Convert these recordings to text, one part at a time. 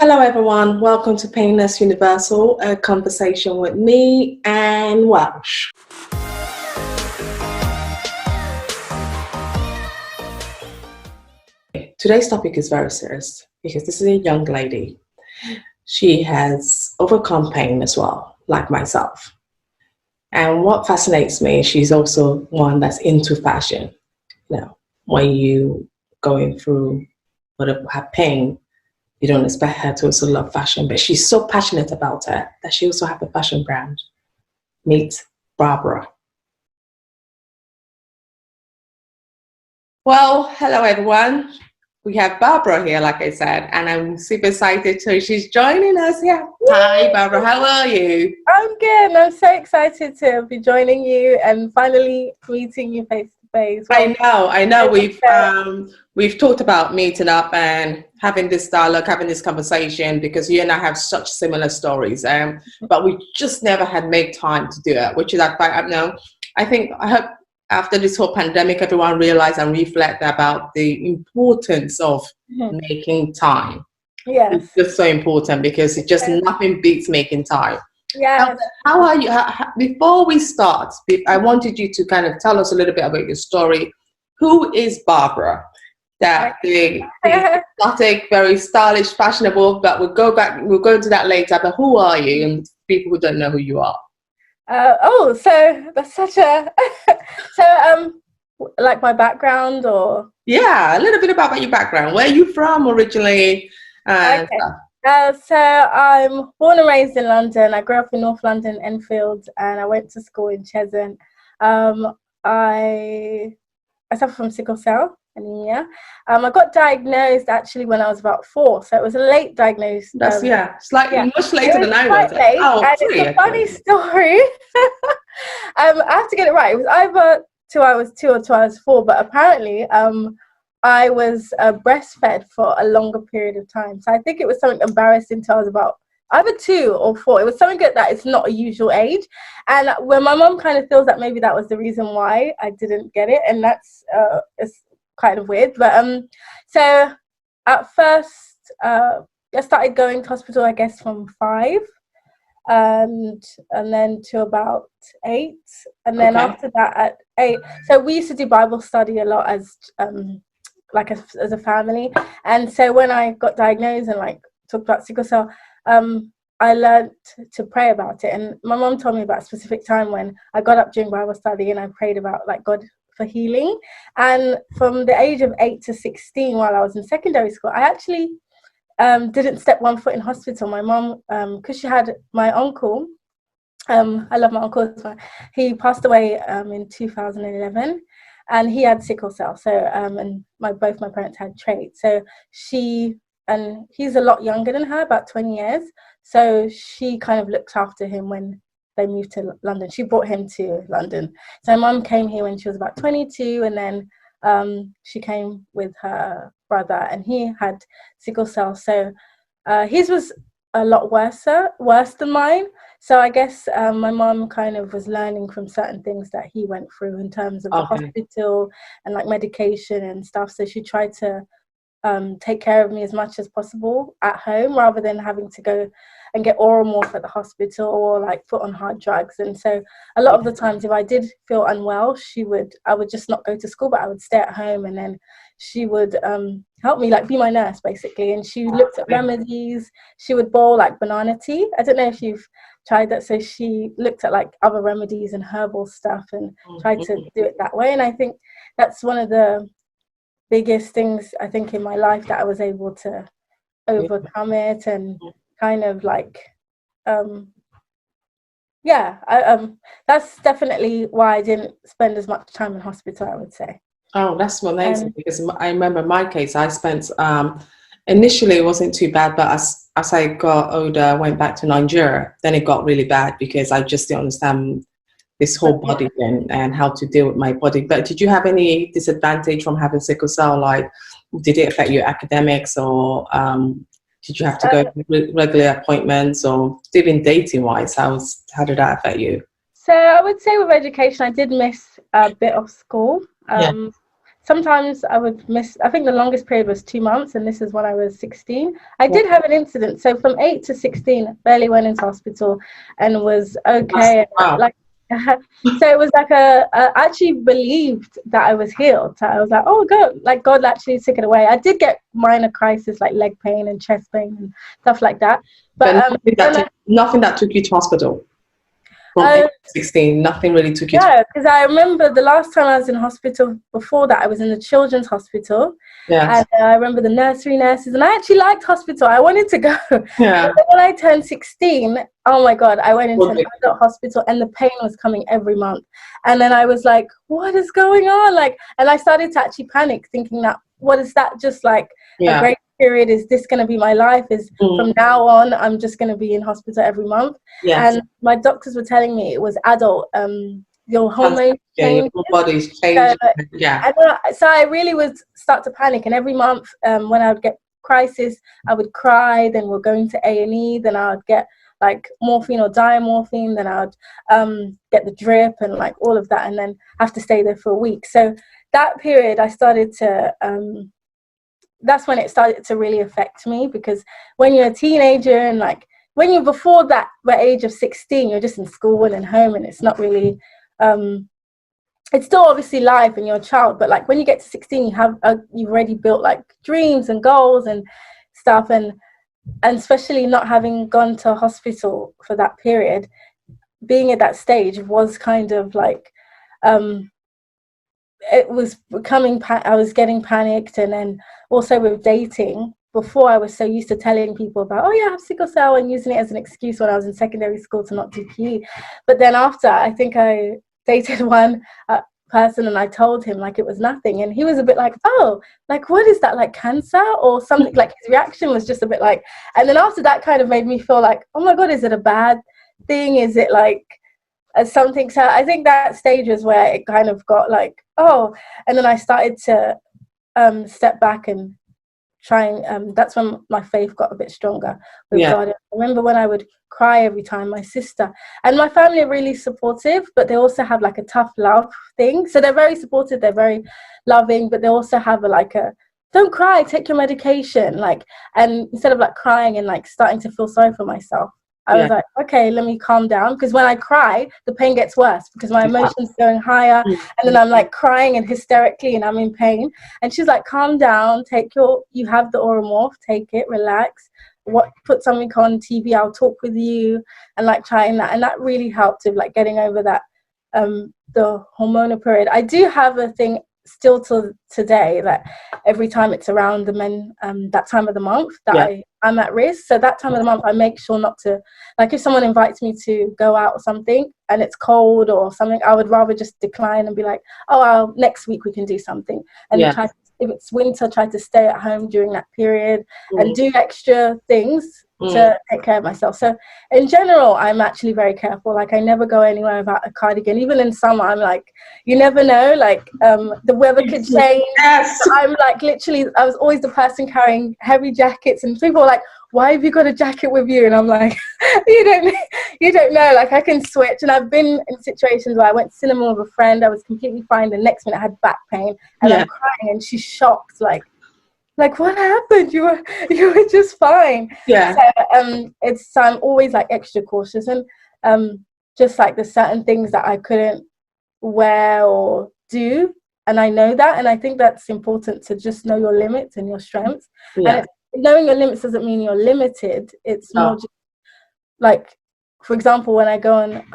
Hello everyone, welcome to Painless Universal, a conversation with me, AnneWelsh. Today's topic is very serious because this is a young lady. She has overcome pain as well, like myself. And what fascinates me, she's also one that's into fashion. You know, when you going through whatever her pain, you don't expect her to also love fashion, but she's so passionate about it that she also has a fashion brand. Meet Barbara. Well, hello everyone. We have Barbara here, like I said, and I'm super excited. So she's joining us here. Hi, Barbara. How are you? I'm good. I'm so excited to be joining you and finally meeting you face to face. I know. We've talked about meeting up and having this dialogue, having this conversation, because you and I have such similar stories. But we just never had made time to do it, which is I hope after this whole pandemic, everyone realized and reflect about the importance of making time. Yes. It's just so important because it just nothing beats making time. Yes. How are you? Before we start, I wanted you to kind of tell us a little bit about your story. Who is Barbara? That the exotic, very stylish, fashionable, but we'll go into that later. But who are you? And people who don't know who you are. So that's such a like my background, or a little bit about your background. Where are you from originally? Okay. So I'm born and raised in London. I grew up in North London, Enfield, and I went to school in Cheshunt. I suffer from sickle cell anemia. I got diagnosed actually when I was about 4, so it was a late diagnosis. That's slightly much later than I was. Late, it's a funny story. I have to get it right. It was either till I was 2 or till I was 4, but apparently I was breastfed for a longer period of time. So I think it was something embarrassing till I was about either 2 or 4. It was something that it's not a usual age. And when my mum kind of feels that maybe that was the reason why I didn't get it. And that's it's kind of weird. But so at first, I started going to hospital, I guess, from 5. And then to about 8. And then after that at 8. So we used to do Bible study a lot as a family. And so when I got diagnosed and talked about sickle cell, I learned to pray about it. And my mom told me about a specific time when I got up during Bible study and I prayed about God for healing. And from the age of 8 to 16, while I was in secondary school, I actually didn't step one foot in hospital. My mom, because she had my uncle, I love my uncle, he passed away in 2011. And he had sickle cell, so and both my parents had traits. So he's a lot younger than her, about 20 years. So she kind of looked after him when they moved to London. She brought him to London. So mum came here when she was about 22, and then she came with her brother, and he had sickle cell. So his was a lot worse than mine. So I guess my mom kind of was learning from certain things that he went through in terms of the hospital and medication and stuff. So she tried to take care of me as much as possible at home, rather than having to go and get oral morph at the hospital or put on hard drugs. And so a lot of the times, if I did feel unwell, I would just not go to school, but I would stay at home, and then she would help me, be my nurse basically. And she looked at remedies. She would boil banana tea. I don't know if you've tried that. So she looked at other remedies and herbal stuff and tried to do it that way. And I think that's one of the biggest things I think in my life, that I was able to overcome it and kind of that's definitely why I didn't spend as much time in hospital, I would say. Oh, that's amazing, because I remember my case. I spent initially it wasn't too bad, but as I got older, I went back to Nigeria. Then it got really bad because I just didn't understand this whole body thing and how to deal with my body. But did you have any disadvantage from having sickle cell? Did it affect your academics, or did you have to go to regular appointments, or even dating wise? How did that affect you? So I would say with education, I did miss a bit of school. sometimes I would miss. I think the longest period was 2 months, and this is when I was 16. I did have an incident. So from 8 to 16, barely went into hospital and was okay. Wow. Like, so it was like I actually believed that I was healed. So I was like, oh God, like God actually took it away. I did get minor crisis like leg pain and chest pain and stuff like that. But nothing that took you to hospital. From 8 to 16, nothing really took you. Yeah, because I remember the last time I was in hospital before that, I was in the children's hospital. Yeah. And I remember the nursery nurses, and I actually liked hospital. I wanted to go. Yeah. But when I turned 16, oh my God, I went into an adult hospital, and the pain was coming every month. And then I was like, what is going on? Like, and I started to actually panic, thinking that, what is that just like a great period? Is this going to be my life? Is from now on I'm just going to be in hospital every month? And my doctors were telling me it was adult, your hormones change, your body's changing. So I really would start to panic, and every month when I would get crisis, I would cry. Then we'll go into A&E. Then I would get like morphine or diamorphine. Then I would get the drip and like all of that, and then have to stay there for a week. So that period I started to that's when it started to really affect me, because when you're a teenager and like when you're before that the age of 16, you're just in school and home, and it's not really it's still obviously life and you're a child, but like when you get to 16, you've already built like dreams and goals and stuff, and especially not having gone to hospital for that period, being at that stage was kind of like it was becoming I was getting panicked. And then also with dating, before I was so used to telling people about, oh yeah, I have sickle cell, and using it as an excuse when I was in secondary school to not do PE. But then after, I think I dated one person, and I told him like it was nothing, and he was a bit like, oh, like what is that, like cancer or something? Like his reaction was just a bit like, and then after that kind of made me feel like, oh my God, is it a bad thing? Is it like something? So I think that stage was where it kind of got like, oh, and then I started to step back and try and that's when my faith got a bit stronger with God. I remember when I would cry every time, my sister and my family are really supportive, but they also have like a tough love thing. So they're very supportive, they're very loving, but they also have a don't cry, take your medication, like, and instead of like crying and like starting to feel sorry for myself, I was like, okay, let me calm down, because when I cry, the pain gets worse because my emotions are going higher, and then I'm like crying and hysterically and I'm in pain. And she's like, calm down, you have the Oromorph, take it, relax, put something on TV, I'll talk with you, and like trying that. And that really helped with like getting over that, the hormonal period. I do have a thing still till today that every time it's around that time of the month that I'm at risk. So that time of the month I make sure not to, like if someone invites me to go out or something and it's cold or something, I would rather just decline and be like, oh, next week we can do something. And if it's winter, try to stay at home during that period and do extra things to take care of myself. So in general, I'm actually very careful. Like I never go anywhere without a cardigan. Even in summer, I'm like, you never know, like the weather could change. So I'm like literally, I was always the person carrying heavy jackets, and people are like, why have you got a jacket with you? And I'm like, you don't know, like I can switch. And I've been in situations where I went to cinema with a friend, I was completely fine, the next minute I had back pain and I'm crying, and she's shocked, like what happened? You were just fine. So I'm always like extra cautious, and just like there's certain things that I couldn't wear or do, and I know that, and I think that's important to just know your limits and your strengths. And knowing your limits doesn't mean you're limited. It's more just like, for example, when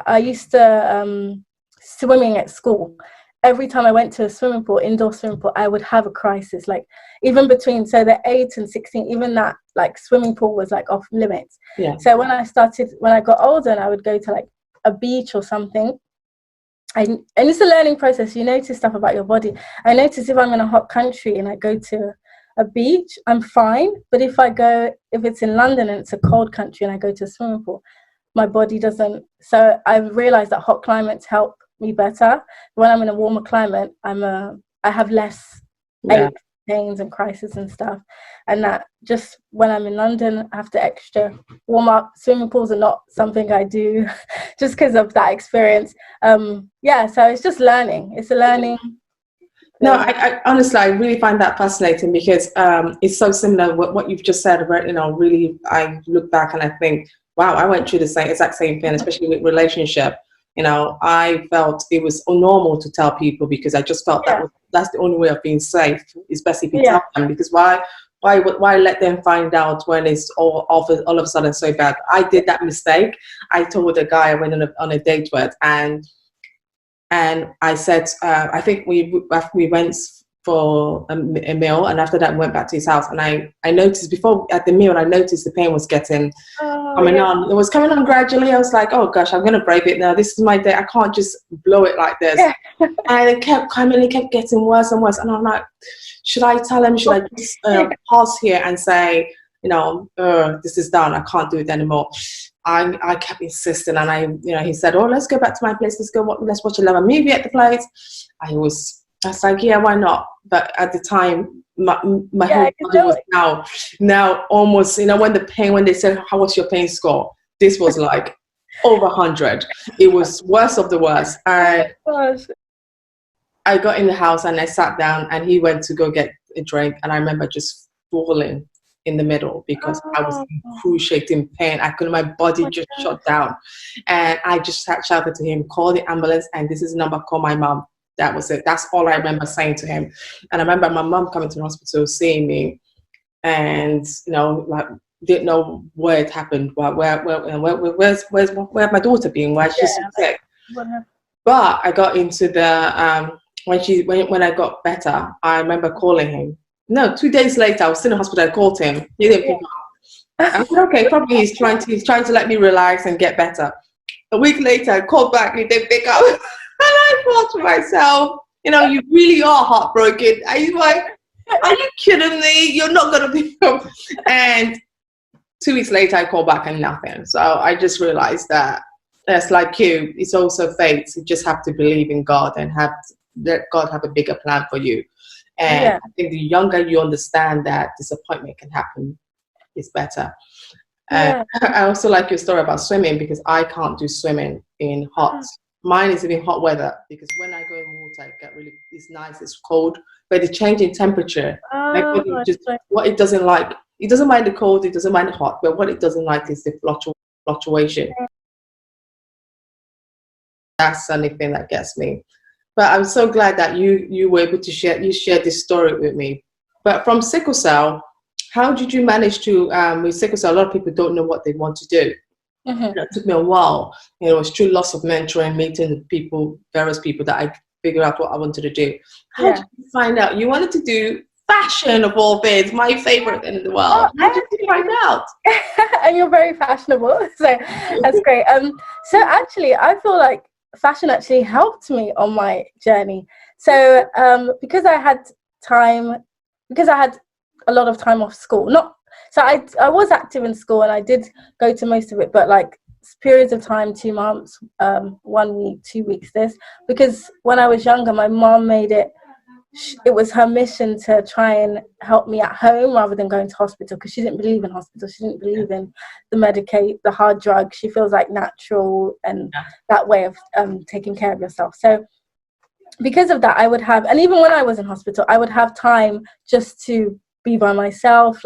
I used to swimming at school. Every time I went to a swimming pool, indoor swimming pool, I would have a crisis. Like even between, so the 8 and 16, even that like swimming pool was like off limits. So when I got older and I would go to like a beach or something, and it's a learning process. You notice stuff about your body. I notice if I'm in a hot country and I go to a beach, I'm fine. But if it's in London and it's a cold country and I go to a swimming pool, my body doesn't. So I've realized that hot climates help me better. When I'm in a warmer climate, I have less aches, pains and crisis and stuff. And that just when I'm in London, I have to extra warm up. Swimming pools are not something I do just because of that experience. So it's just learning. It's a learning No, I honestly, I really find that fascinating because it's so similar what you've just said. Right, really, I look back and I think, wow, I went through the exact same thing, especially with relationship. I felt it was normal to tell people because I just felt that's the only way of being safe. It's best if you tell them, because why let them find out when it's all of a sudden so bad? I did that mistake. I told a guy I went on a date with, and I said, I think we went for a meal, and after that went back to his house, and I noticed before at the meal, I noticed the pain was getting coming on. It was coming on gradually. I was like, oh gosh, I'm gonna brave it now. This is my day. I can't just blow it like this. And it kept coming. It kept getting worse and worse. And I'm like, should I tell him? Should I just pause here and say, this is done. I can't do it anymore. I kept insisting, and he said, oh, let's go back to my place. Let's watch a movie at the place. I was like, yeah, why not? But at the time, my whole body was now almost, when they said, how was your pain score? This was like over 100. It was worst of the worst. And I got in the house and I sat down, and he went to go get a drink. And I remember just falling in the middle because I was in excruciating pain. My body just shut down. And I just shouted to him, call the ambulance, and this is the number, call my mom. That was it. That's all I remember saying to him. And I remember my mom coming to the hospital, seeing me, and didn't know where it happened. Where's my daughter been? Why she's so sick? But I got into the when I got better, I remember calling him. No, 2 days later, I was still in the hospital. I called him. He didn't pick up. I said, okay, probably he's trying to let me relax and get better. A week later, I called back. He didn't pick up. And I thought to myself, you really are heartbroken. Are you kidding me? You're not going to pick up. And 2 weeks later, I called back and nothing. So I just realized that it's like you. It's also fate. You just have to believe in God and let God have a bigger plan for you. And I think the younger you understand that disappointment can happen, it's better. I also like your story about swimming, because I can't do swimming in hot. Mine is in hot weather, because when I go in water, it's nice, it's cold, but the change in temperature, what it doesn't like, it doesn't mind the cold, it doesn't mind the hot, but what it doesn't like is the fluctuation. That's the only thing that gets me. But I'm so glad that you were able to share this story with me. But from sickle cell, how did you manage to, with sickle cell, a lot of people don't know what they want to do. It took me a while. It was through lots of mentoring, meeting various people, that I figured out what I wanted to do. How did you find out? You wanted to do fashion, of all things, my favorite thing in the world. How did you find out? And you're very fashionable, so that's great. So actually, I feel like fashion actually helped me on my journey. So because I had a lot of time off school, so I was active in school and I did go to most of it, but like periods of time, 2 months, 1 week, 2 weeks, because when I was younger, my mom made it was her mission to try and help me at home rather than going to hospital, because she didn't believe in hospital. She didn't believe in the hard drugs. She feels like natural and that way of taking care of yourself. So because of that, I would have, and even when I was in hospital, I would have time just to be by myself.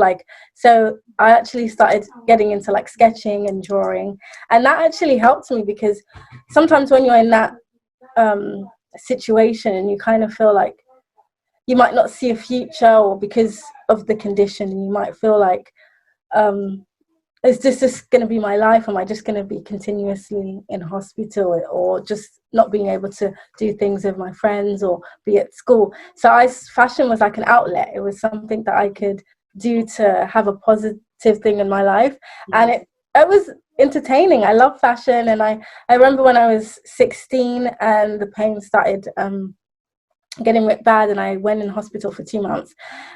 So I actually started getting into like sketching and drawing, and that actually helped me, because sometimes when you're in that situation and you kind of feel like you might not see a future, or because of the condition, you might feel like, is this just going to be my life? Am I just going to be continuously in hospital, or just not being able to do things with my friends or be at school? So fashion was like an outlet. It was something that I could do to have a positive thing in my life. And it was entertaining. I love fashion. And I remember when I was 16 and the pain started getting bad, and I went in hospital for 2 months.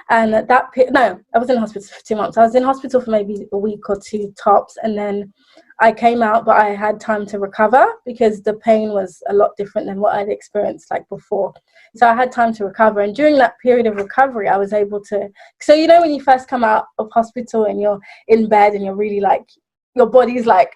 And I was in hospital for 2 months. I was in hospital for maybe a week or two tops, and then I came out, but I had time to recover because the pain was a lot different than what I'd experienced like before. So I had time to recover, and during that period of recovery, I was able to, so when you first come out of hospital and you're in bed and you're really like, your body's like,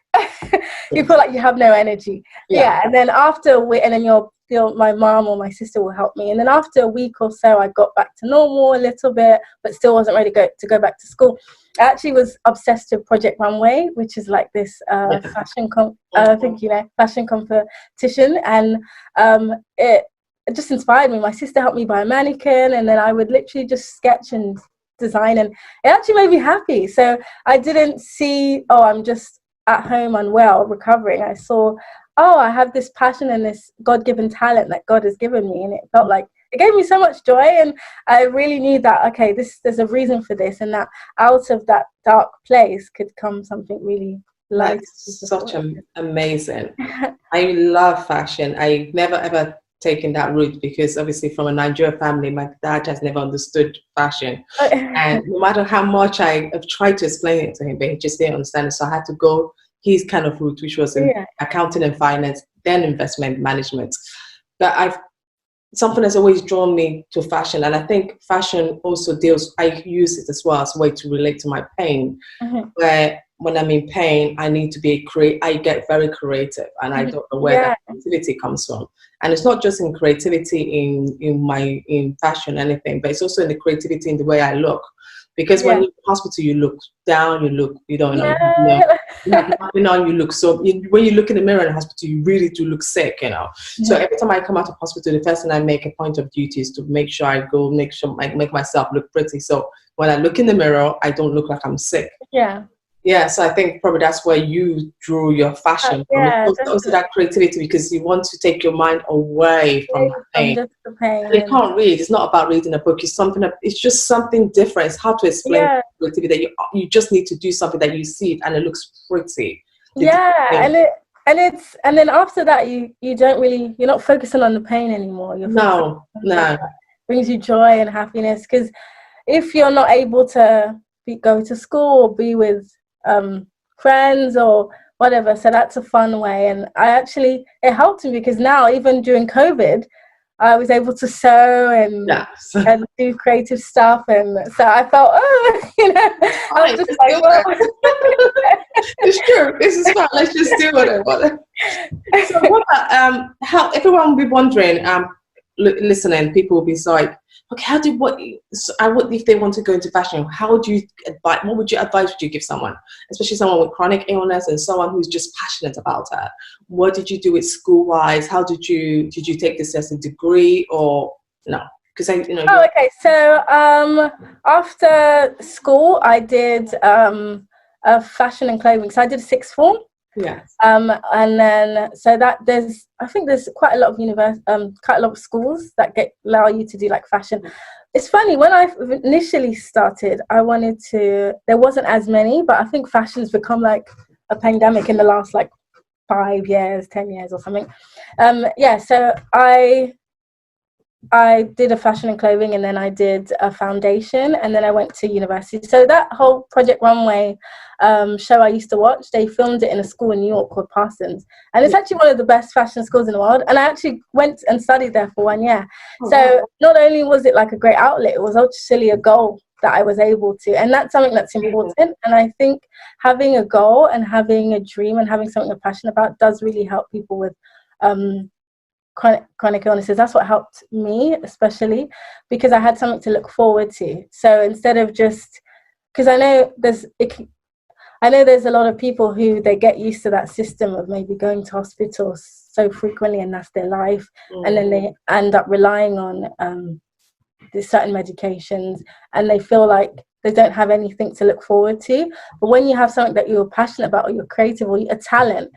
you feel like you have no energy. And then and then your still, my mom or my sister will help me. And then after a week or so, I got back to normal a little bit, but still wasn't ready to go back to school. I actually was obsessed with Project Runway, which is like this fashion fashion competition, and it just inspired me. My sister helped me buy a mannequin, and then I would literally just sketch and design, and it actually made me happy. So I didn't see, oh, I'm just at home unwell recovering. I saw, oh, I have this passion and this God-given talent that God has given me, and it felt like it gave me so much joy. And I really knew that, okay, there's a reason for this, and that out of that dark place could come something really light. That's such amazing. I love fashion. I never ever taken that route, because obviously from a Nigerian family, my dad has never understood fashion, and no matter how much I have tried to explain it to him, but he just didn't understand it. So I had to go his kind of route, which was in accounting and finance, then investment management. But something has always drawn me to fashion, and I think fashion also I use it as well as a way to relate to my pain, where when I'm in pain, I need to be I get very creative, and I don't know where that creativity comes from. And it's not just in creativity in fashion or anything, but it's also in the creativity in the way I look. Because when you're in hospital, you look down, you don't know, you have nothing on, you look when you look in the mirror in the hospital, you really do look sick, So every time I come out of hospital, the first thing I make a point of duty is to make sure I make myself look pretty. So when I look in the mirror, I don't look like I'm sick. Yeah, so I think probably that's where you drew your fashion from. Also that creativity, because you want to take your mind away from the pain. Just the pain. And you can't read. It's not about reading a book. It's just something different. It's hard to explain creativity, that you just need to do something that you see it and it looks pretty. And then after that, you're not focusing on the pain anymore. No. Brings you joy and happiness, because if you're not able to go to school or be with friends or whatever, so that's a fun way. And it helped me, because now, even during COVID, I was able to sew and do creative stuff, and so I felt, I was just like, well, it's true, this is fun, let's just do whatever. So what about, how everyone will be wondering, listening, people will be like, okay, what if they want to go into fashion? What would you give someone, especially someone with chronic illness and someone who's just passionate about it? What did you do it school-wise? How did you take this as a degree or no? Because okay. So after school, I did a fashion and clothing. So I did a sixth form. Yes. And then I think there's quite a lot of schools that allow you to do like fashion. It's funny, when I initially started, there wasn't as many, but I think fashion's become like a pandemic in the last like 5 years, 10 years or something. So I did a fashion and clothing, and then I did a foundation, and then I went to university. So that whole Project Runway show I used to watch, they filmed it in a school in New York called Parsons, and it's actually one of the best fashion schools in the world, and I actually went and studied there for 1 year. Not only was it like a great outlet, it was actually a goal that I was able to, and that's something that's important. And I think having a goal and having a dream and having something you're passionate about does really help people with chronic illnesses. That's what helped me, especially because I had something to look forward to. So instead of just, because I know there's a lot of people who they get used to that system of maybe going to hospitals so frequently, and that's their life, and then they end up relying on these certain medications, and they feel like they don't have anything to look forward to. But when you have something that you're passionate about, or you're creative, or a talent,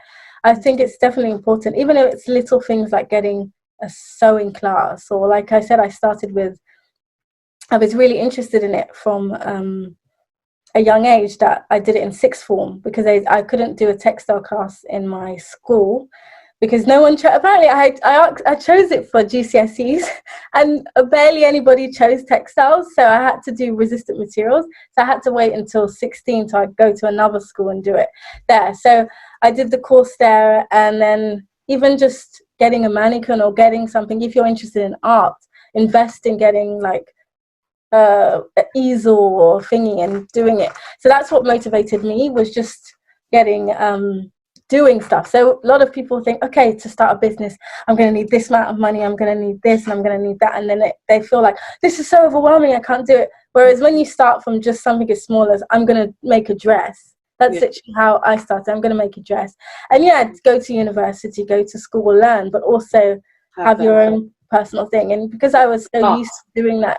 I think it's definitely important, even if it's little things like getting a sewing class, or like I said, I was really interested in it from a young age, that I did it in sixth form, because I couldn't do a textile class in my school because no one apparently I chose it for GCSEs, and barely anybody chose textiles, so I had to do resistant materials. So I had to wait until 16 to go to another school and do it there. So I did the course there, and then even just getting a mannequin or getting something, if you're interested in art, invest in getting like an easel or thingy and doing it. So that's what motivated me, was just getting doing stuff. So a lot of people think, okay, to start a business, I'm going to need this amount of money, I'm going to need this, and I'm going to need that. And then they feel like, this is so overwhelming, I can't do it. Whereas when you start from just something as small as, I'm going to make a dress, that's literally how I started. I'm going to make a dress. And yeah, go to university, go to school, learn, but also have your own personal thing. And because I was so used to doing that,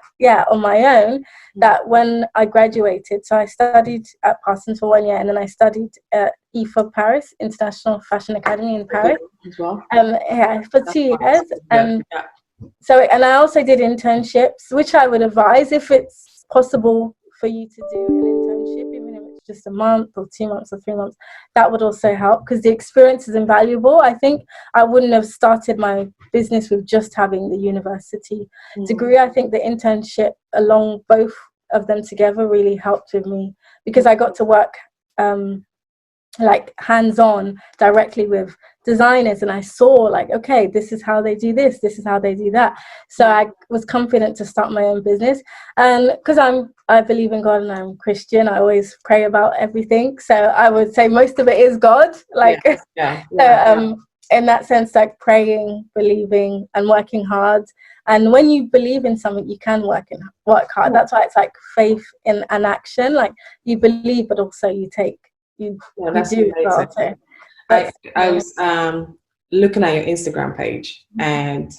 on my own, that when I graduated, so I studied at Parsons for 1 year, and then I studied at IFA Paris, International Fashion Academy in Paris, as well. For 2 years. And so, and I also did internships, which I would advise if it's possible for you to do an internship, even if it's just a month or 2 months or 3 months. That would also help, because the experience is invaluable. I think I wouldn't have started my business with just having the university degree. I think the internship, along both of them together, really helped with me, because I got to work like hands-on directly with designers, and I saw like, okay, this is how they do this is how they do that. So I was confident to start my own business. And because I believe in God and I'm Christian, I always pray about everything, so I would say most of it is God, like so in that sense, like praying, believing, and working hard. And when you believe in something, you can work hard. That's why it's like faith in an action. Like you believe, but also you do. Well, so I was looking at your Instagram page, and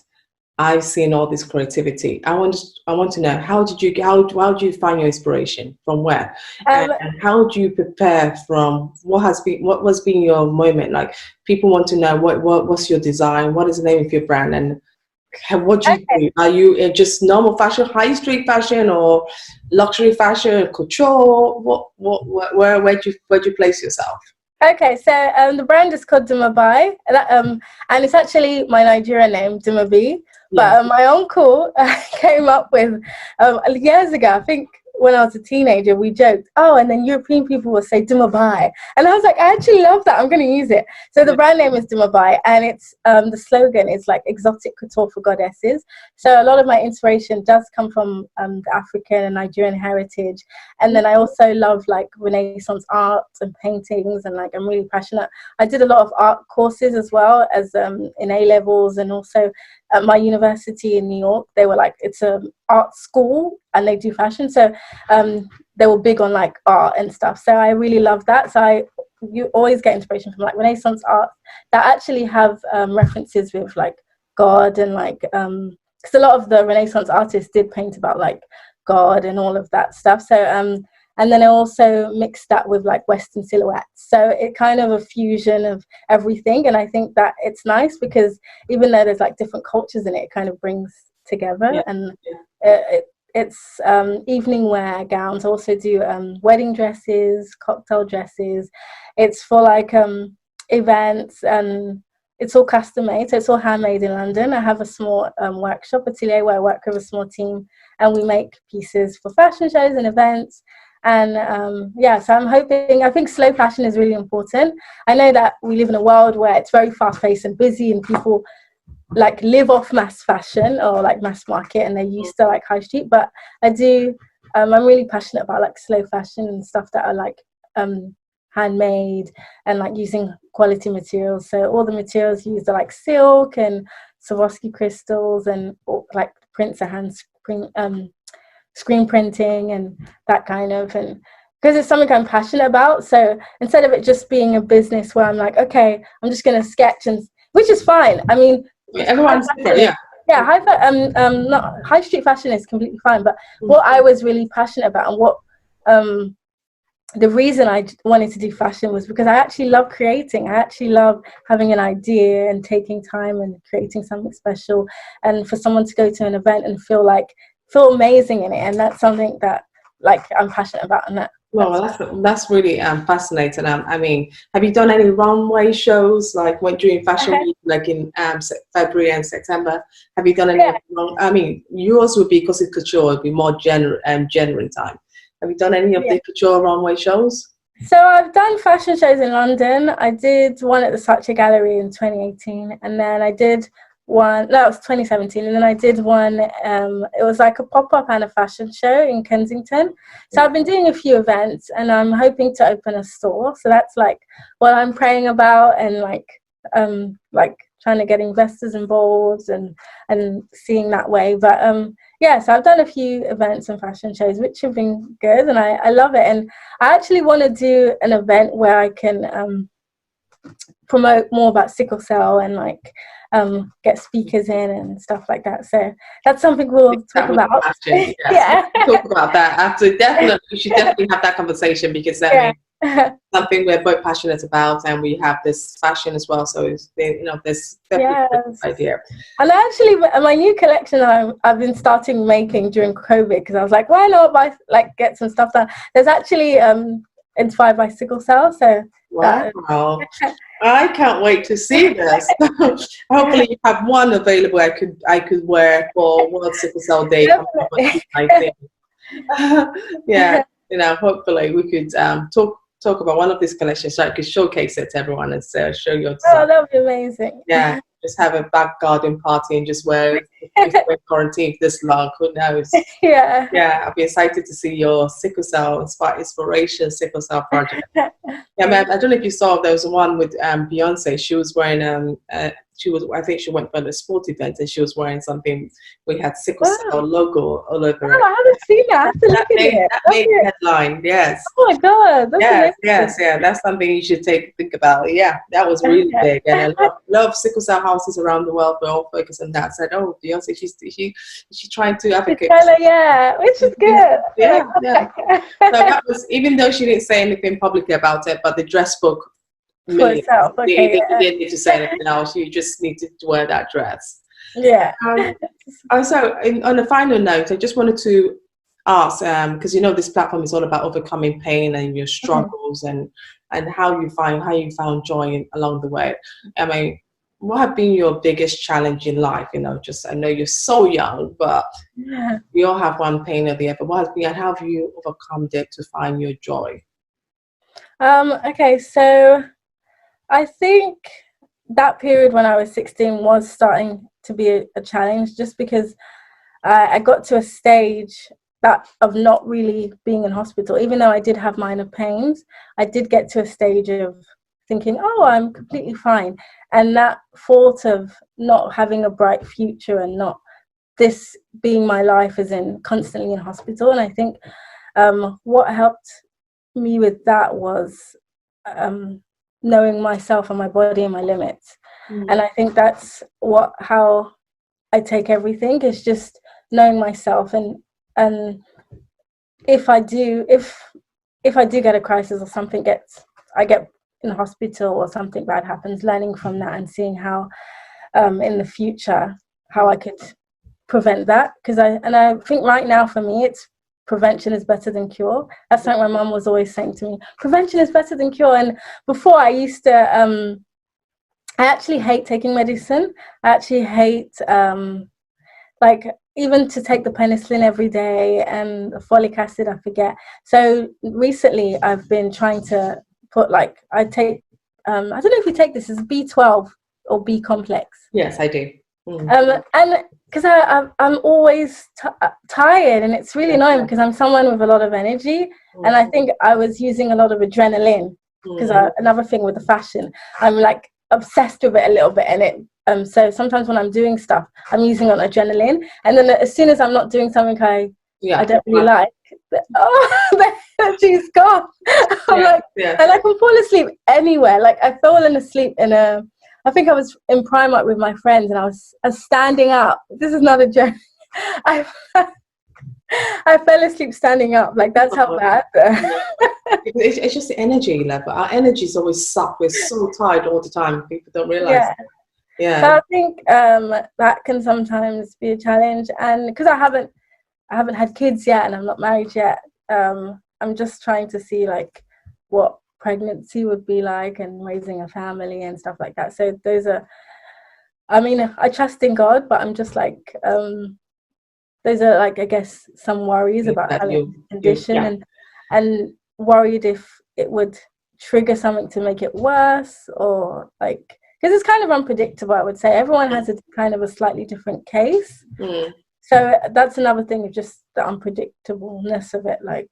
I've seen all this creativity. I want to know, how do you find your inspiration? From where? And how do you prepare from what was been your moment? Like, people want to know what's your design, what is the name of your brand, and what do you do? Are you just normal fashion, high street fashion, or luxury fashion, couture? Where do you place yourself? Okay, so the brand is called BarbaraB, and it's actually my Nigerian name, BarbaraB. But my uncle came up with years ago, I think when I was a teenager, we joked, and then European people will say BarbaraB, and I was like, I actually love that, I'm going to use it. So the brand name is BarbaraB, and it's the slogan is like exotic couture for goddesses. So a lot of my inspiration does come from the African and Nigerian heritage, and then I also love like Renaissance art and paintings, and like I'm really passionate. I did a lot of art courses as well as in A levels, and also at my university in New York, they were like, it's an art school and they do fashion. So they were big on like art and stuff. So I really love that. So you always get inspiration from like Renaissance art that actually have references with like God, and like, because a lot of the Renaissance artists did paint about like God and all of that stuff. So, and then I also mixed that with like Western silhouettes. So it kind of a fusion of everything. And I think that it's nice because even though there's like different cultures in it, it kind of brings together. And it's evening wear gowns. I also do wedding dresses, cocktail dresses. It's for like events, and it's all custom made. So it's all handmade in London. I have a small workshop atelier where I work with a small team, and we make pieces for fashion shows and events. And so I'm hoping, I think slow fashion is really important. I know that we live in a world where it's very fast paced and busy, and people like live off mass fashion or like mass market, and they're used to like high street. But I'm really passionate about like slow fashion and stuff that are like handmade and like using quality materials. So all the materials used are like silk and Swarovski crystals, and like prints are screen printing and that kind of, and because it's something I'm passionate about. So instead of it just being a business where I'm like, okay, I'm just going to sketch, and which is fine. I mean, everyone's different, high street fashion is completely fine. But what I was really passionate about, and what the reason I wanted to do fashion, was because I actually love creating. I actually love having an idea and taking time and creating something special, and for someone to go to an event and feel amazing in it. And that's something that like I'm passionate about. And that's really fascinating. I mean, have you done any runway shows like during Fashion Week, like in February and September? Have you done any? I mean, yours would be, because it's couture, would be more January time. Have you done any of the couture runway shows? So I've done fashion shows in London. I did one at the Saatchi Gallery in 2018, and then I did one, no, it was 2017, and then I did one, it was like a pop-up and a fashion show in Kensington. So I've been doing a few events, and I'm hoping to open a store. So that's like what I'm praying about, and like trying to get investors involved and seeing that way. But yeah, so I've done a few events and fashion shows which have been good, and I love it. And I actually want to do an event where I can promote more about sickle cell and like get speakers in and stuff like that. So that's something we'll talk about. Yes. Yeah. We'll talk about that after. Definitely, we should definitely have that conversation, because I mean, something we're both passionate about, and we have this fashion as well. So it's, you know, there's definitely a good idea. And actually, my new collection I've been starting making during COVID, because I was like, why not get some stuff done? There's actually inspired by sickle cell. So wow. I can't wait to see this. Hopefully you have one available I could wear for World Sickle Cell Day. I think. Yeah, you know, hopefully we could talk about one of these collections, so I could showcase it to everyone and show your design. Oh, that would be amazing. Yeah, just have a back garden party and just wear quarantine this long. Who knows? Yeah. Yeah, I'll be excited to see your sickle cell inspiration sickle cell project. Yeah, man, I don't know if you saw, there was one with Beyonce. She was wearing I think she went for the sport event, and she was wearing something. We had sickle cell logo all over it. Oh, I haven't seen that. I have to look at it. That made the headline. Yes. Oh my God. Yes. That's something you should think about. Yeah, that was really big, and I love sickle cell houses around the world. We're all focused on that. I said, oh, Beyonce, she's trying to advocate. Yeah, which is good. Yeah. So that was, even though she didn't say anything publicly about it, but the dress book. You didn't need to say anything else. You just need to wear that dress. Yeah. Also, on a final note, I just wanted to ask, because you know this platform is all about overcoming pain and your struggles, and how you found joy along the way. I mean, what have been your biggest challenge in life? You know, just, I know you're so young, but we all have one pain or the other. What has been, and how have you overcome it to find your joy? Okay, so I think that period when I was 16 was starting to be a challenge, just because I got to a stage of not really being in hospital. Even though I did have minor pains, I did get to a stage of thinking, oh, I'm completely fine. And that thought of not having a bright future and not this being my life as in constantly in hospital. And I think what helped me with that was knowing myself and my body and my limits. And I think that's how I take everything, is just knowing myself, and if I do get a crisis or something I get in hospital or something bad happens, learning from that and seeing how in the future how I could prevent that, because I think right now for me it's prevention is better than cure. That's like my mum was always saying to me, prevention is better than cure. And before, I used to I actually hate taking medicine. I actually hate even to take the penicillin every day, and the folic acid I forget. So recently I've been trying to put I take I don't know if you take this, is B12 or B complex. Yes, I do. And because I'm always tired, and it's really annoying because I'm someone with a lot of energy, and I think I was using a lot of adrenaline, because another thing with the fashion, I'm like obsessed with it a little bit, and it so sometimes when I'm doing stuff I'm using on adrenaline, and then as soon as I'm not doing something I don't really like, the energy's gone. I'm and I can fall asleep anywhere. Like I've fallen asleep I think I was in Primark with my friends, and I was standing up. This is not a joke. I fell asleep standing up. Like, that's how bad. It's just the energy level. Our energy is always sucked. We're so tired all the time. People don't realize. Yeah. So I think that can sometimes be a challenge, and because I haven't had kids yet, and I'm not married yet. I'm just trying to see what pregnancy would be like, and raising a family and stuff like that. So those are, I mean, I trust in God, but I'm just those are I guess some worries about having a condition, and worried if it would trigger something to make it worse, or because it's kind of unpredictable, I would say. Everyone has a kind of a slightly different case. Mm. So that's another thing, just the unpredictableness of it, like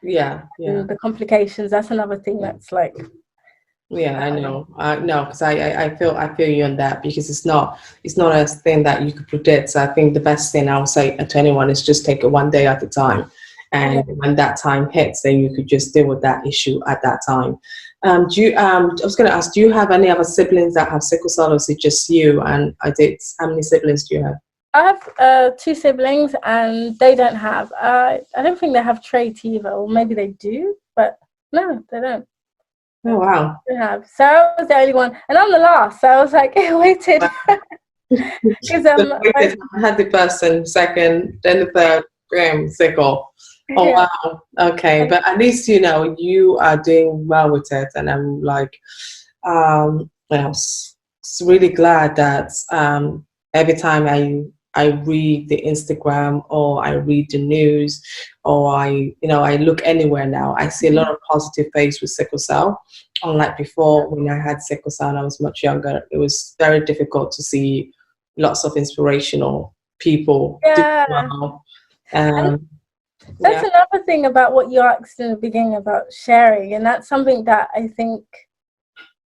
the complications. That's another thing that's like. Yeah, I know. No, because I feel you on that, because it's not a thing that you could predict. So I think the best thing I would say to anyone is just take it one day at a time, and when that time hits, then you could just deal with that issue at that time. I was going to ask, do you have any other siblings that have sickle cell, or is it just you? And how many siblings do you have? I have 2 siblings, and they don't have. I don't think they have trait either, or maybe they do, but no, they don't. Oh wow! So I was the only one, and I'm the last. So I was like, I waited. Because I had the first and second, then the third sickle. Oh wow! Okay, but at least you know you are doing well with it, and I'm like, really glad that every time I read the Instagram, or I read the news, or I look anywhere now, I see a lot of positive face with sickle cell. Unlike before, when I had sickle cell and I was much younger, it was very difficult to see lots of inspirational people do well. That's another thing about what you asked in the beginning about sharing, and that's something that I think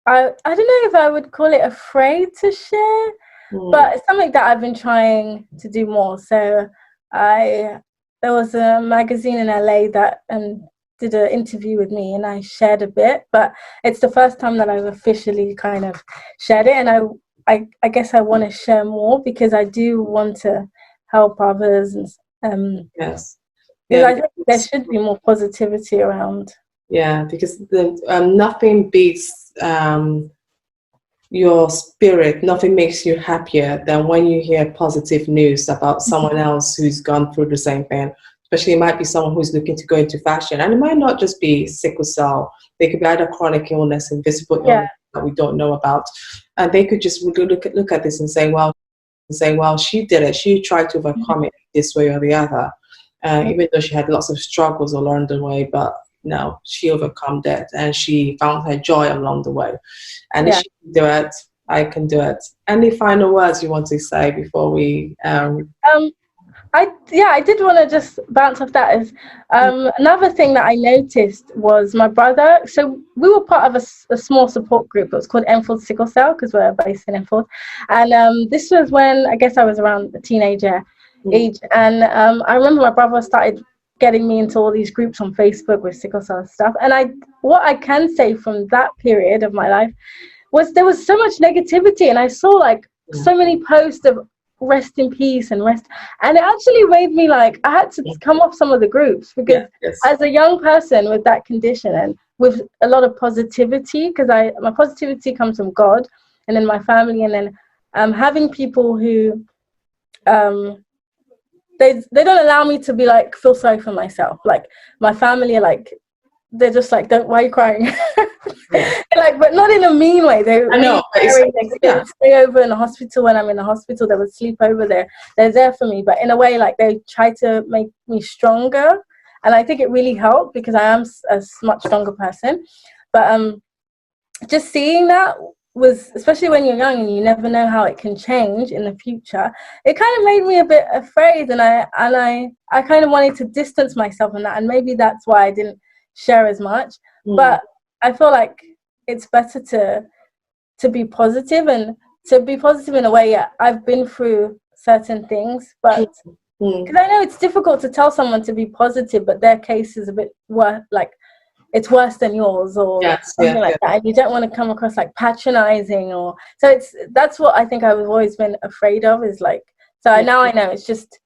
I don't know if I would call it afraid to share. But it's something that I've been trying to do more. So there was a magazine in LA that did an interview with me, and I shared a bit. But it's the first time that I've officially kind of shared it, and I guess I want to share more, because I do want to help others. And because I think there should be more positivity around. Yeah, because nothing beats your spirit, nothing makes you happier than when you hear positive news about someone else who's gone through the same thing. Especially, it might be someone who's looking to go into fashion, and it might not just be sickle cell. They could be either chronic illness, invisible illness that we don't know about, and they could just look at this and say, well, she did it. She tried to overcome it this way or the other, even though she had lots of struggles along the way, but no, she overcome that, and she found her joy along the way. And if she can do it, I can do it. Any final words you want to say before we? I did want to just bounce off that. Is another thing that I noticed was my brother. So we were part of a small support group. It was called Enfield Sickle Cell, because we're based in Enfield. And this was when I guess I was around the teenager age. And I remember my brother started getting me into all these groups on Facebook with sickle cell stuff. And what I can say from that period of my life was there was so much negativity, and I saw like so many posts of rest in peace and rest, and it actually made me like I had to come off some of the groups, because as a young person with that condition and with a lot of positivity, because my positivity comes from God and then my family, and then having people who they don't allow me to be like feel sorry for myself. Like my family are like, they're just like, why are you crying? Like, but not in a mean way. They stay over in the hospital when I'm in the hospital. They would sleep over there. They're there for me, but in a way, like they try to make me stronger. And I think it really helped, because I am a much stronger person. But just seeing that was, especially when you're young and you never know how it can change in the future, it kind of made me a bit afraid, and I kind of wanted to distance myself from that, and maybe that's why I didn't share as much. But I feel like it's better to be positive, and to be positive in a way. I've been through certain things, but because I know it's difficult to tell someone to be positive, but their case is a bit worse, like it's worse than yours, or something like that, and you don't want to come across like patronizing, or so that's what I think I've always been afraid of, is like, so now I know it's just,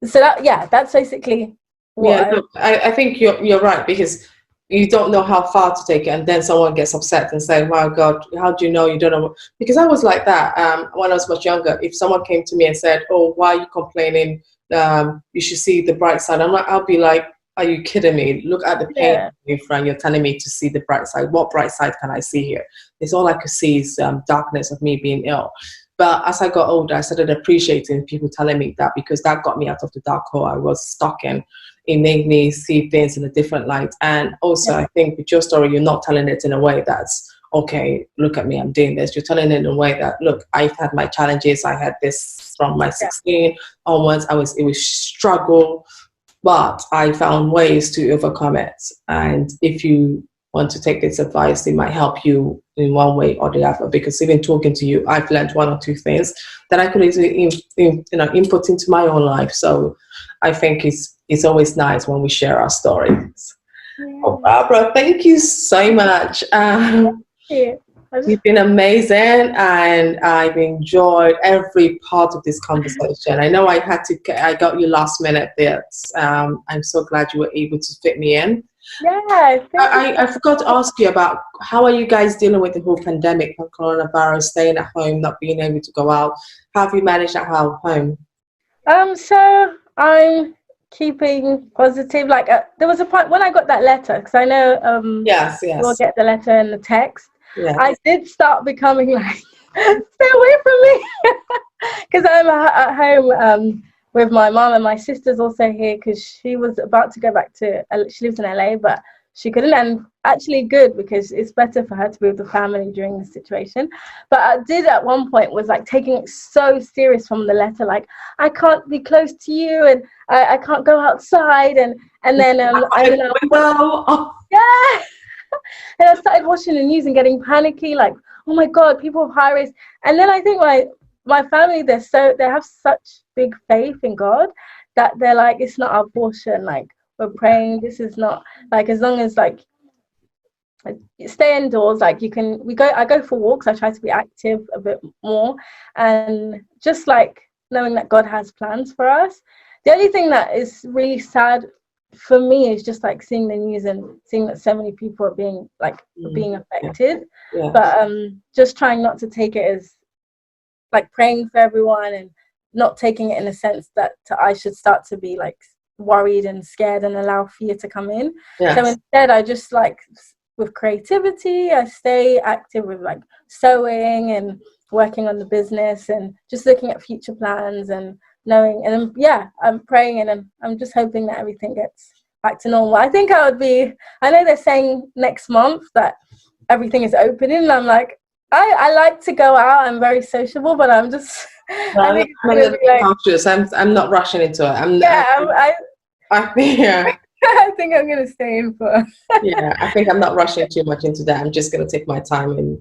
so that's basically what I think you're right, because you don't know how far to take it, and then someone gets upset and say, "My God, how do you know? You don't know." Because I was like that when I was much younger. If someone came to me and said, "Oh, why are you complaining? You should see the bright side." I'll be like, "Are you kidding me? Look at the pain in front. You're telling me to see the bright side. What bright side can I see here? It's all I could see is darkness of me being ill." But as I got older, I started appreciating people telling me that, because that got me out of the dark hole I was stuck in. It made me see things in a different light. And also, I think with your story, you're not telling it in a way that's okay, look at me, I'm doing this. You're telling it in a way that, look, I've had my challenges. I had this from my 16 onwards. It was struggle, but I found ways to overcome it. And if you want to take this advice, it might help you in one way or the other, because even talking to you, I've learned one or two things that I could easily input into my own life. So I think it's always nice when we share our stories. Oh, Barbara, thank you so much. You've been amazing, and I've enjoyed every part of this conversation. I know I got you last minute, but I'm so glad you were able to fit me in. Yeah, I forgot to ask you about how are you guys dealing with the whole pandemic of coronavirus, staying at home, not being able to go out. How have you managed at home? So I'm keeping positive. Like there was a point when I got that letter, because I know yes, you'll get the letter and the text. Yes. I did start becoming like, stay away from me, because I'm at home with my mom, and my sister's also here because she was about to go back to, she lives in LA, but she couldn't, and actually good, because it's better for her to be with the family during this situation. But I did at one point was like taking it so serious from the letter, like I can't be close to you, and I can't go outside, and then yeah. And I started watching the news and getting panicky, like, oh my God, people have high risk. And then I think my family, they have such big faith in God that they're like, it's not our portion. Like, we're praying. This is not like, as long as like stay indoors, like I go for walks. I try to be active a bit more, and just like knowing that God has plans for us. The only thing that is really sad for me is just like seeing the news and seeing that so many people are being affected. Yeah. But just trying not to take it as like praying for everyone, and not taking it in a sense that I should start to be like worried and scared and allow fear to come in. Yes. So instead I just like with creativity, I stay active with like sewing and working on the business and just looking at future plans and knowing, and I'm praying, and I'm just hoping that everything gets back to normal. I think I know they're saying next month that everything is opening, and I'm like, I like to go out, I'm very sociable, but I'm just I'm not rushing into it. I think I'm gonna stay in for I think I'm not rushing too much into that. I'm just gonna take my time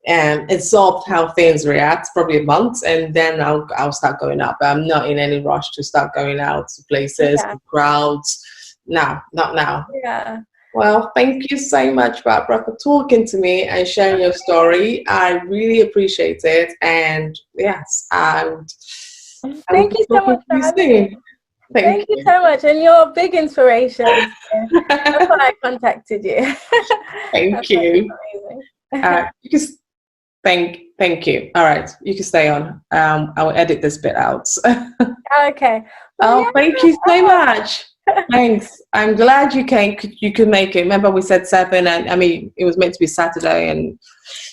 and absorb how things react, probably a month, and then I'll start going out. But I'm not in any rush to start going out to places, to crowds. No, not now. Yeah. Well, thank you so much, Barbara, for talking to me and sharing your story. I really appreciate it. And yes, thank you so much for having me. Thank you so much, and you're a big inspiration. That's why I contacted you. Thank you. You can thank you. All right, you can stay on. I will edit this bit out. Okay. Well, thank you so much. Thanks. I'm glad you could make it. Remember, we said 7, and I mean it was meant to be Saturday, and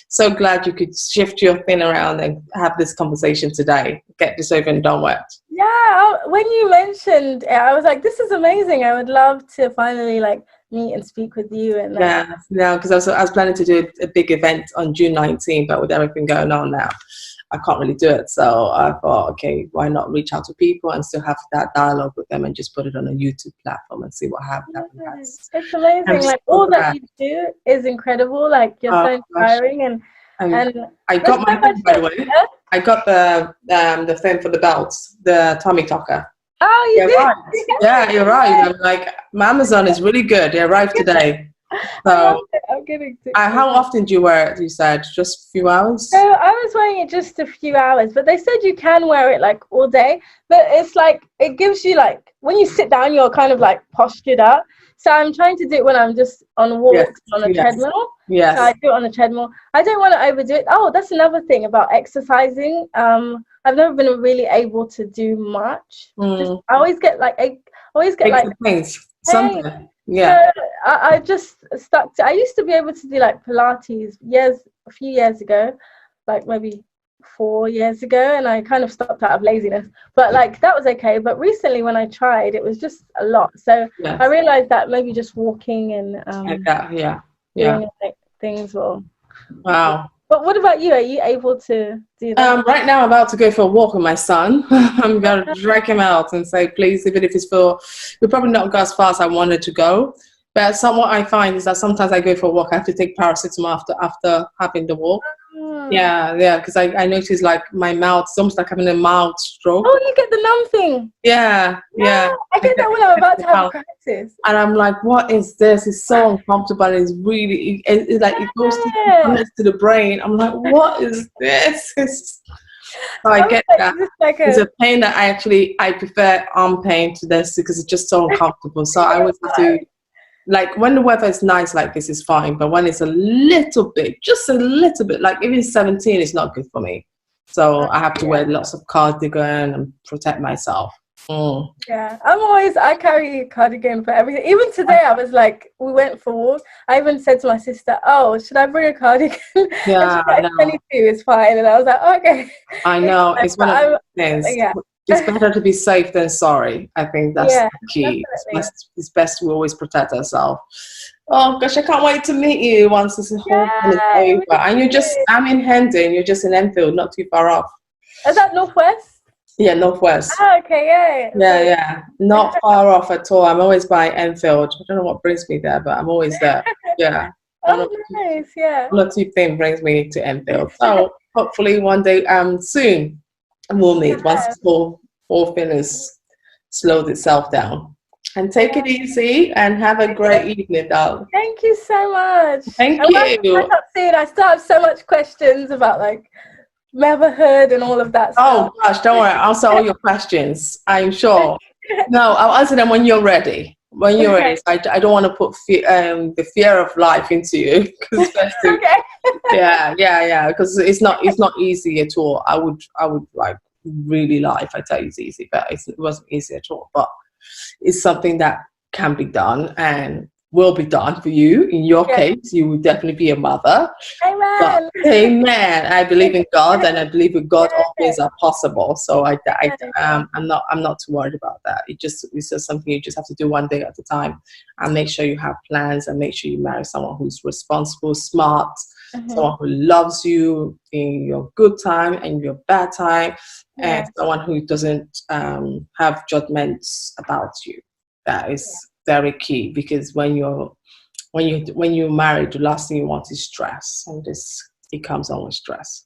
so glad you could shift your thing around and have this conversation today. Get this over and done with. Yeah, when you mentioned it, I was like, this is amazing. I would love to finally like meet and speak with you. And because I was planning to do a big event on June 19th, but with everything going on now, I can't really do it. So I thought, okay, why not reach out to people and still have that dialogue with them and just put it on a YouTube platform and see what happens. It's amazing. Like all that you do is incredible. Like you're so inspiring, and I got my thing, by the way. I got the thing for the belts, the tummy tucker. Oh, you did? Right. Yeah, you're right. I'm like, my Amazon is really good. It arrived today. So, I'm getting how often do you wear it? You said just a few hours. So I was wearing it just a few hours, but they said you can wear it like all day. But it's like it gives you like when you sit down, you're kind of like postured up. So I'm trying to do it when I'm just on walks on a treadmill. Yes. So I do it on a treadmill. I don't want to overdo it. Oh, that's another thing about exercising. I've never been really able to do much. I always get like things. Something. Yeah. So I just stuck to. I used to be able to do like Pilates a few years ago, like maybe 4 years ago, and I kind of stopped out of laziness. But like that was okay. But recently, when I tried, it was just a lot. So I realized that maybe just walking and doing things will Wow. But what about you? Are you able to do that? Right now, I'm about to go for a walk with my son. I'm going to drag him out and say, please, even if it's for, we're probably not go as far as I wanted to go. But somewhat I find is that sometimes I go for a walk. I have to take paracetamol after having the walk. Yeah, because I notice like my mouth, it's almost like having a mild stroke. Oh, you get the numb thing. Yeah. I get that when I'm about to have a crisis. And I'm like, what is this? It's so uncomfortable. And it's really, it's like it goes to the brain. I'm like, what is this? So I get that. It's a pain that I prefer arm pain to this because it's just so uncomfortable. So I always have to, like when the weather is nice like this is fine, but when it's a little bit, just a little bit, like even 17 is not good for me. So I have to wear lots of cardigan and protect myself. Yeah, I carry a cardigan for everything. Even today, I was like, we went for walks. I even said to my sister, "Oh, should I bring a cardigan?" Yeah, and she said, 22 is fine. And I was like, okay. I know. It's one of those things. Yeah. It's better to be safe than sorry. I think that's the key. It's best we always protect ourselves. Oh gosh, I can't wait to meet you once this whole thing is over. And I'm in Hendon, you're just in Enfield, not too far off. Is that Northwest? Yeah, Northwest. Oh, okay, yeah. Not far off at all. I'm always by Enfield. I don't know what brings me there, but I'm always there. Yeah. Oh, nice, yeah. One or two things brings me to Enfield. So hopefully one day soon we'll meet once this whole thing has slowed itself down. And take it easy and have a great evening, darling. Thank you so much. Thank you. I still have so much questions about like motherhood and all of that stuff. Oh gosh, don't worry. I'll answer all your questions, I'm sure. No, I'll answer them when you're ready. When you're ready. I don't want to put the fear of life into you. Yeah. Because it's not easy at all. I would like really lie if I tell you it's easy, but it wasn't easy at all. But it's something that can be done and will be done for you. In your case, you will definitely be a mother. Amen. But, amen. I believe in God, and I believe with God all things are possible. So I'm not too worried about that. It's just something you just have to do one day at a time, and make sure you have plans, and make sure you marry someone who's responsible, smart, someone who loves you in your good time and your bad time, and someone who doesn't have judgments about you. That is very key, because when you're married, the last thing you want is stress, and it comes on with stress.